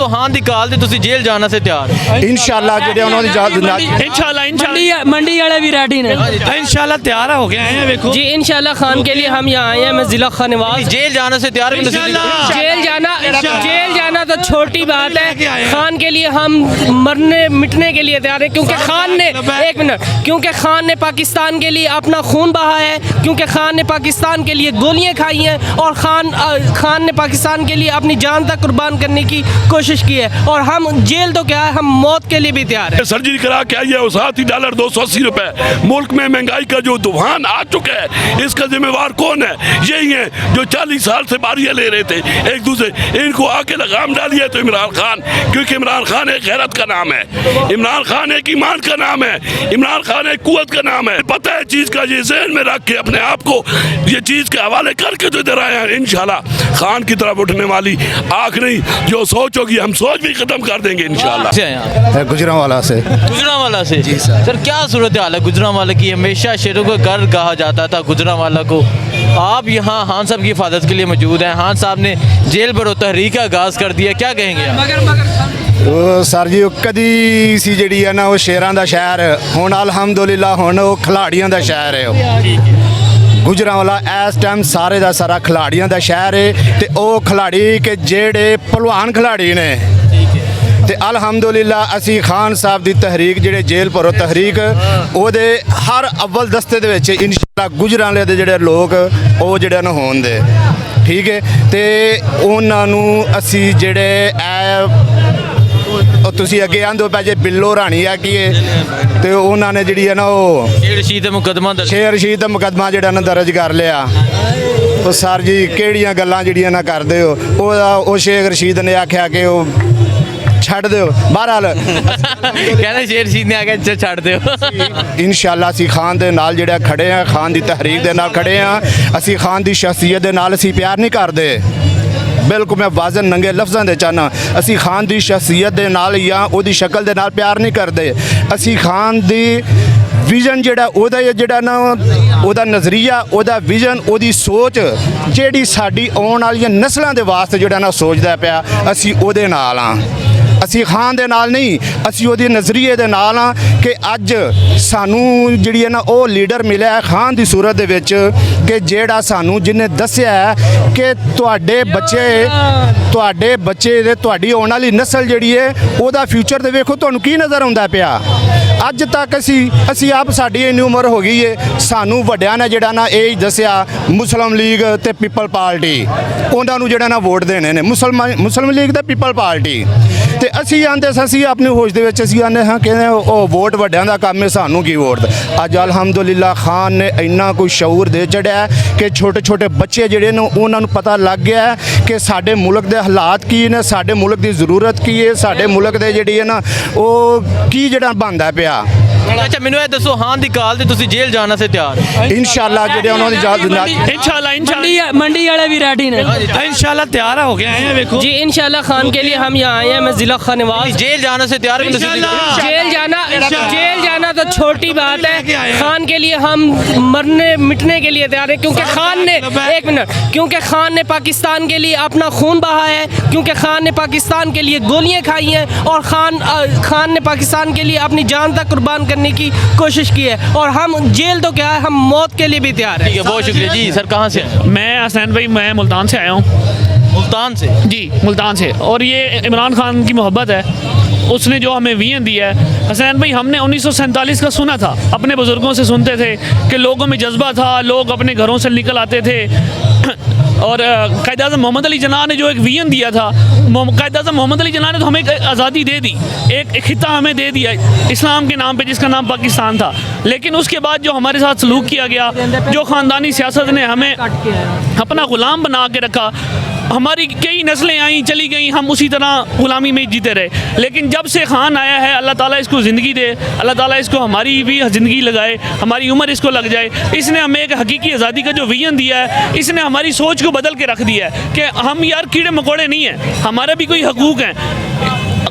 तो हाँ दी काल तुसी जेल जाना से तैयार इंशाल्लाह जेडे उन्होंने इंशाल्लाह मंडी वाले भी रेडी ने इंशाल्लाह तैयार हो गए हैं। देखो जी इंशाल्लाह खान के लिए हम यहाँ आए हैं। मैं जिला खानवास जेल जाने से तैयार जेल जाना तो छोटी बात है। खान के लिए हम मरने मिटने के लिए तैयार है, क्योंकि खान ने एक मिनट क्योंकि खान ने पाकिस्तान के लिए अपना खून बहा है, क्योंकि खान ने पाकिस्तान के लिए गोलियां खाई हैं और खान ने पाकिस्तान के लिए अपनी जान तक कुर्बान करने की कोशिश की है। और हम जेल तो क्या है, हम मौत के लिए भी तैयार है। सर्जरी करा के आई है और $7 280 रुपए। मुल्क में महंगाई का जो तूफान आ चुका है, इसका जिम्मेवार कौन है? यही है जो 40 साल से बारियां ले रहे थे एक दूसरे, इनको आके लगाम डालिए तो इमरान खान, क्योंकि इमरान खान एक गैरत का नाम है, इमरान खान एक ईमान का नाम है, इमरान खान एक कुव्वत का नाम है। पता है चीज का, ये जहन में रख के अपने आप को ये चीज के हवाले करके जो इधर आए हैं, इंशाल्लाह खान की तरफ उठने वाली आंख नहीं, जो सोच होगी हम सोच भी खत्म कर देंगे इंशाल्लाह। गुजरांवाला से। गुजरांवाला से जी सर क्या सूरत हाल है गुजरांवाला की? हमेशा शेरों का घर कहा जाता था गुजरांवाला को। आप यहाँ खान साहब की हिफाजत के लिए मौजूद हैं। खान साहब ने जेल भरो तहरीक का आगाज़ कर दिया, क्या कहेंगे आप? सर जी कदी सी जी है ना वो शेरां दा शहर, हुण अलहमदुलिल्लाह हुण वो खिलाड़ियां दा शहर है। गुजरांवाला इस टाइम सारे दा सारा खिलाड़ियां दा शहर है, ते ओ खिलाड़ी के जेड़े पहलवान खिलाड़ी ने, ते अलहमदुलिल्लाह असी खान साहब दी तहरीक जेड़े जेल भरो तहरीक ओदे हर अव्वल दस्ते दे विच इंशाल्लाह गुजरांवाले दे जेड़े लोग ओ जेड़े न होण दे, ठीक है। ते उन्हां नूं असी जेड़े तुसी अगे आंदो पै जे बिल्लो राणी आ की ते उन्हां ने जेड़ी है ना वो शेर रशीद दा मुकदमा जेड़ा ना दर्ज कर लिया। तो सर जी केड़ियां गल्लां जेड़ियां ना करदे हो, ओ शेख रशीद ने आख्या कि ओ छड़ दो, बहरहाल कहना शेर रशीद ने आके छड़ दो। इंशाल्लाह असी खान दे नाल जेड़ा खड़े हैं, खान दी तहरीक दे नाल खड़े हैं। असी खान दी शख्सियत दे नाल असी प्यार नहीं करदे, बिल्कुल मैं वाजन नंगे लफ्ज़ां दे चाहना, असी खान दी शख्सियत दे नाल या ओदी शक्ल दे नाल प्यार नहीं करदे। असी खान दी विजन जेड़ा ओदा जेड़ा ना ओदा नज़रिया, ओदा विजन, ओदी सोच जेड़ी साडी आउण वालियां नस्लां दे वास्ते जेड़ा ना सोचदा पिया, असी ओदे नाल हां। असी खान दे नाल नहीं, असी ओदी नज़रिए दे नाल हां कि अज सानू जिहड़ी है ना ओ लीडर मिलिया है खान दी सूरत दे विच, कि जेड़ा सानू जिन्हें दस्सिया है कि तुहाडे बच्चे दे तुहाडी आउण वाली नस्ल जिहड़ी है ओदा फ्यूचर दे वेखो तुहानू की नज़र आउंदा पिया। अज तक असी आप साडी इन्नी उम्र हो गई है, सानू वड्डियां ने जेड़ा ना ये दस्सिया मुस्लिम लीग ते पीपल पार्टी उन्हां नू जेड़ा ना वोट देने ने, मुस्लिम लीग ते पीपल पार्टी, ते असी आंदे असी अपनी होश दे विच असी आने हाँ कि वोट वड्डियां दा काम है, सानू की वोट। अज अलहमदुलिल्लाह खान ने इन्ना कोई शऊर दे चढ़िया कि छोटे छोटे बच्चे जेड़े ने उन्हां नू पता लग गया है कि साडे मुल्क दे हालात की ने, साडे मुल्क दी ज़रूरत की है, साडे मुल्क दे जेड़ी है ना वो की जेड़ा बनदा पिया। अच्छा मैनू ये दसो खान दी काल तुसी जेल जाना से तैयार इंशाल्लाह जेड़े उन्होंने इंशाल्लाह मंडी वाले भी रेडी ने इंशाल्लाह तैयार हो गए हैं। देखो जी इंशाल्लाह खान के लिए हम यहाँ आए हैं। मैं जिला खानवास। जेल जाने से तैयार जेल जाना तो छोटी बात है। खान के लिए हम मरने मिटने के लिए तैयार है, क्योंकि खान ने एक मिनट क्योंकि खान ने पाकिस्तान के लिए अपना खून बहा है, क्योंकि खान ने पाकिस्तान के लिए गोलियां खाई हैं और खान ने पाकिस्तान के लिए अपनी जान तक कुर्बान करने की कोशिश की है। और हम जेल तो क्या है, हम मौत के लिए भी तैयार है। बहुत शुक्रिया जी। सर कहाँ से? मैं हसनैन भाई, मैं मुल्तान से आया हूँ। मुल्तान से? जी मुल्तान से। और ये इमरान खान की मोहब्बत है, उसने जो हमें विजन दिया है। हसनैन भाई हमने 1947 का सुना था, अपने बुज़ुर्गों से सुनते थे कि लोगों में जज्बा था, लोग अपने घरों से निकल आते थे और कायद आज़म मोहम्मद अली जिन्ना ने जो एक विजन दिया था, कायद आज़म मोहम्मद अली जिन्ना ने तो हमें एक आज़ादी दे दी, एक खिता हमें दे दिया इस्लाम के नाम पे जिसका नाम पाकिस्तान था। लेकिन उसके बाद जो हमारे साथ सलूक किया गया, जो ख़ानदानी सियासत ने हमें अपना ग़ुलाम बना के रखा, हमारी कई नस्लें आई चली गई, हम उसी तरह ग़ुलामी में जीते रहे। लेकिन जब से खान आया है, अल्लाह ताला इसको ज़िंदगी दे, अल्लाह ताला इसको हमारी भी ज़िंदगी लगाए, हमारी उम्र इसको लग जाए। इसने हमें एक हकीकी आज़ादी का जो विजन दिया है, इसने हमारी सोच को बदल के रख दिया है कि हम यार कीड़े मकोड़े नहीं हैं, हमारे भी कोई हकूक़ हैं।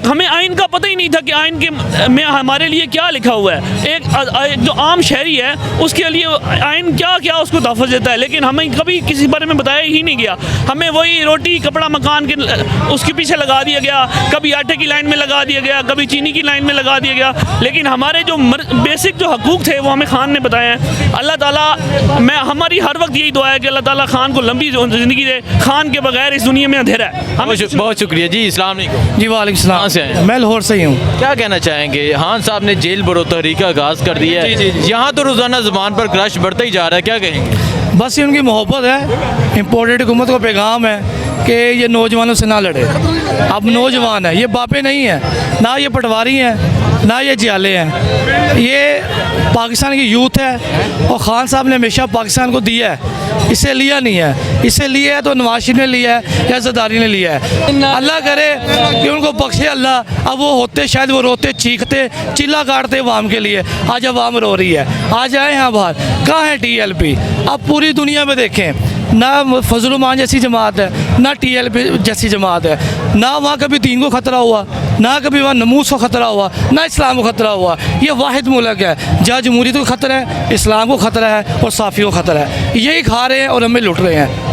हमें आइन का पता ही नहीं था कि आइन के में हमारे लिए क्या लिखा हुआ है। एक जो आम शहरी है उसके लिए आइन क्या क्या उसको तहफ़्फ़ुज़ देता है, लेकिन हमें कभी किसी बारे में बताया ही नहीं गया। हमें वही रोटी कपड़ा मकान के उसके पीछे लगा दिया गया, कभी आटे की लाइन में लगा दिया गया, कभी चीनी की लाइन में लगा दिया गया, लेकिन हमारे जो बेसिक जो हकूक़ थे वो हमें खान ने बताए हैं। अल्लाह ताला, मैं हमारी हर वक्त यही दुआ है कि अल्लाह ताला खान को लंबी ज़िंदगी दे। खान के बगैर इस दुनिया में अंधेरा है। बहुत शुक्रिया जी। अस्सलाम वालेकुम जी वालेकुम सलाम। कहाँ से आए हैं? मैं लाहौर से ही हूँ। क्या कहना चाहेंगे? खान साहब ने जेल भरो तहरीक का आगाज़ कर दिया है, यहाँ तो रोज़ाना ज़बान पर क्रश बढ़ता ही जा रहा है, क्या कहेंगे? बस ये उनकी मोहब्बत है। इम्पोर्टेड हुकूमत को पैगाम है कि ये नौजवानों से ना लड़े। अब नौजवान है, ये बापे नहीं है, ना ये पटवारी हैं, ना ये जियाले हैं, ये पाकिस्तान की यूथ है। और ख़ान साहब ने हमेशा पाकिस्तान को दिया है, इसे लिया नहीं है। इसे लिया है तो नवाज शरीफ ने लिया है या ज़रदारी ने लिया है। अल्लाह करे कि उनको बख्शे अल्लाह। अब वो होते शायद वो रोते चीखते चिल्ला काटते अवाम के लिए। आज अवाम रो रही है, आज आए हैं बाहर। कहाँ है TLP? अब पूरी दुनिया में देखें, ना फजलुमान जैसी जमात है, ना TLP जैसी जमात है, ना वहाँ कभी दीन को ख़तरा हुआ, ना कभी वहाँ नमूस को ख़तरा हुआ, ना इस्लाम को ख़तरा हुआ। ये वाहिद मुल्क है जहाँ जमहूरियत को ख़तरा है, इस्लाम को ख़तरा है और साफ़ी को ख़तरा है। यही खा रहे हैं और हमें लुट रहे हैं।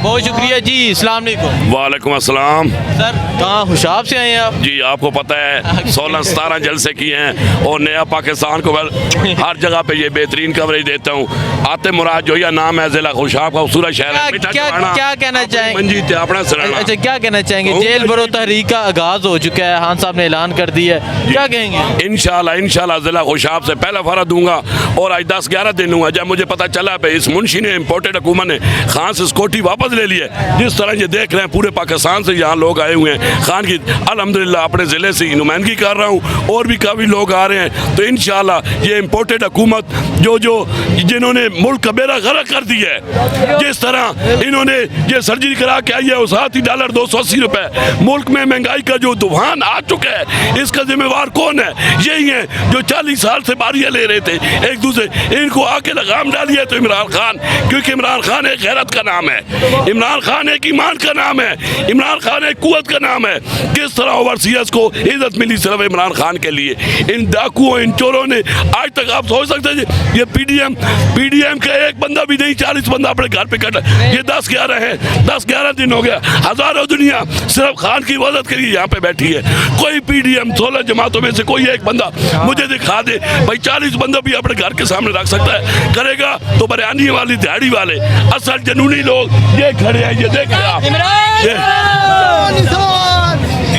बहुत शुक्रिया जी। अस्सलाम वालेकुम। वालेकुम अस्सलाम। सर कहाँ हुशाब से आए हैं आप? जी आपको पता है 16-17 जलसे किए हैं और नया पाकिस्तान को हर जगह पे ये बेहतरीन कवरेज देता हूँ। आते मुराद जो या नाम है ज़िला खुशाब खूबसूरत शहर है। क्या कहना चाहेंगे? मंजीत अपना सराहना। अच्छा, क्या कहना चाहेंगे? जेल भरो तहरीक का आगाज़ हो चुका है, खान साहब ने ऐलान कर दिया है, क्या कहेंगे? इंशाल्लाह ज़िला खुशाब से पहला फरा दूंगा और आज 10-11 दिन हुआ जब मुझे पता चला भाई इस मुंशी ने इम्पोर्टेड हुकूमत ने खान से स्कूटी वापस ले लिए। जिस तरह ये देख रहे हैं पूरे पाकिस्तान से यहाँ लोग आए हुए हैं खान की अल्हम्दुलिल्लाह अपने ज़िले से नुमाइंदगी कर रहा हूँ और भी काफ़ी लोग आ रहे हैं। तो इंशाल्लाह ये इम्पोर्टेड हुकूमत जो जिन्होंने मुल्क का बेड़ा गर्क कर दिया है, जिस तरह इन्होंने ये सर्जरी करा के आई है और साथ ही $280 मुल्क में महंगाई का जो तूफान आ चुका है, इसका जिम्मेवार कौन है? यही है जो 40 साल से बारियाँ ले रहे थे एक दूसरे, इनको आके लगाम डाली है तो इमरान खान, क्योंकि इमरान खान एक गैरत का नाम है, इमरान खान एक ईमान का नाम है, इमरान खान एक कुव्वत का नाम है। किस तरह ओवरसीज को इज्जत मिली सिर्फ इमरान खान के लिए। इन डाकुओं इन चोरों ने आज तक आप सोच सकते हैं ये पीडीएम का एक बंदा भी नहीं, 40 बंदा अपने घर पे कट, ये 10-11 है, 10-11 दिन हो गया। हजारों दुनिया सिर्फ खान की इबादत के लिए यहाँ पे बैठी है। कोई पीडीएम 16 जमातों में से कोई एक बंदा मुझे दिखा दे भाई 40 बंदा भी अपने घर के सामने रख सकता है। करेगा तो बरयानी वाली दिहाड़ी वाले असल जनूनी लोग ये खड़े हैं, ये देख रहे हैं आप,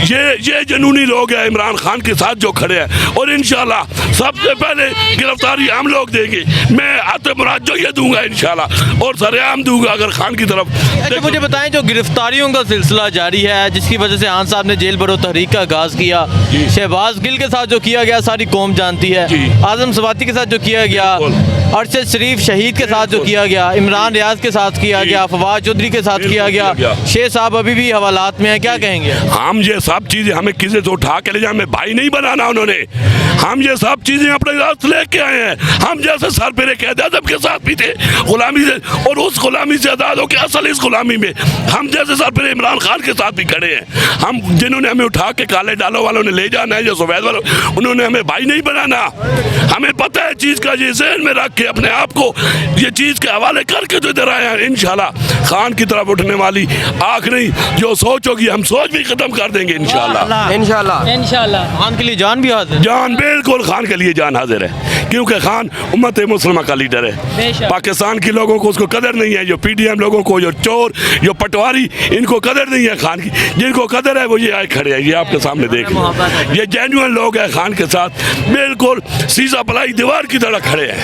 ये जनूनी लोग हैं इमरान खान के साथ जो खड़े हैं। और इंशाल्लाह सबसे पहले गिरफ्तारी हम लोग देंगे। मैं आते मुराद जो ये दूंगा इंशाल्लाह और सरेआम दूंगा अगर खान की तरफ। अच्छा मुझे बताएं, जो गिरफ्तारियों का सिलसिला जारी है जिसकी वजह से खान साहब ने जेल भरो तहरीक का आगाज़ किया, शहबाज गिल के साथ जो किया गया सारी कौम जानती है, आजम सवाती के साथ जो किया गया, अरशद शरीफ शहीद के साथ जो किया गया, इमरान रियाज के साथ किया गया, फवाद चौधरी के साथ किया गया, शेख साहब अभी भी हवालात में है, क्या कहेंगे? हम ये सब चीज़ें हमें किसी से उठा के ले जाए, हमें भाई नहीं बनाना उन्होंने। हम ये सब चीज़ें अपने साथ लेके आए हैं। हम जैसे सर पेरे कैद आज़म के साथ भी थे गुलामी से, और उस गुलामी से आज़ाद हो के असल इस गुलामी में हम जैसे सर पेरे इमरान खान के साथ भी खड़े हैं। हम जिन्होंने हमें उठा के काले डालो वालों ने ले जाना है, जो सुवैद वालों, उन्होंने हमें भाई नहीं बनाना। हमें पता है चीज़ का, ये ज़हन में रख के अपने आप को ये चीज़ के हवाले करके जो इधर आए हैं। इंशाल्लाह खान की तरफ उठने वाली आँख नहीं, जो सोच होगी हम सोच भी ख़त्म कर देंगे इंशाल्लाह। इंशाल्लाह खान के लिए जान भी हाजिर, जान बिल्कुल खान के लिए जान हाजिर है, क्योंकि खान उम्मत मुस्लिमा का लीडर है। पाकिस्तान के लोगों को उसको कदर नहीं है, जो पीडीएम लोगों को, जो चोर, जो पटवारी, इनको कदर नहीं है खान की। जिनको कदर है वो ये आए खड़े हैं, ये आपके सामने देख लो, ये जेन्युइन लोग हैं खान के साथ, बिल्कुल सीसा पलाई दीवार की तरह खड़े हैं।